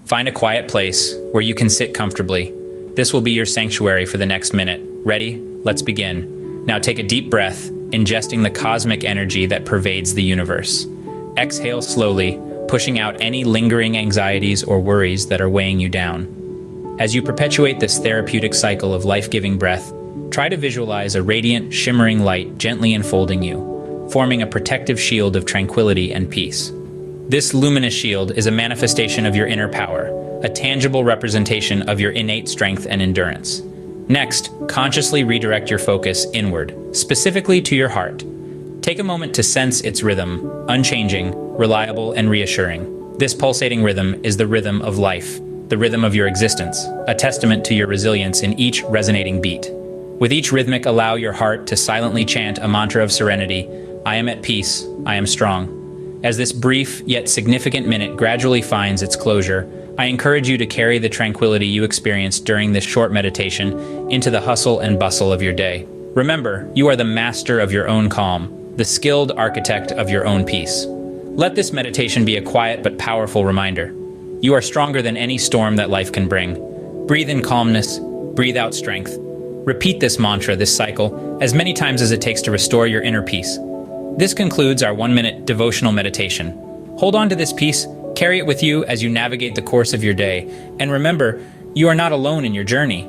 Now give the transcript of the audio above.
Find a quiet place where you can sit comfortably. This will be your sanctuary for the next minute. Ready? Let's begin. Now take a deep breath, ingesting the cosmic energy that pervades the universe. Exhale slowly, pushing out any lingering anxieties or worries that are weighing you down. As you perpetuate this therapeutic cycle of life-giving breath, try to visualize a radiant, shimmering light gently enfolding you, forming a protective shield of tranquility and peace. This luminous shield is a manifestation of your inner power, a tangible representation of your innate strength and endurance. Next, consciously redirect your focus inward, specifically to your heart. Take a moment to sense its rhythm, unchanging, reliable, and reassuring. This pulsating rhythm is the rhythm of life, the rhythm of your existence, a testament to your resilience in each resonating beat. With each rhythmic, allow your heart to silently chant a mantra of serenity. I am at peace, I am strong. As this brief yet significant minute gradually finds its closure, I encourage you to carry the tranquility you experienced during this short meditation into the hustle and bustle of your day. Remember, you are the master of your own calm, the skilled architect of your own peace. Let this meditation be a quiet but powerful reminder. You are stronger than any storm that life can bring. Breathe in calmness, breathe out strength. Repeat this mantra, this cycle, as many times as it takes to restore your inner peace. This concludes our 1-minute devotional meditation. Hold on to this peace, carry it with you as you navigate the course of your day, and remember, you are not alone in your journey.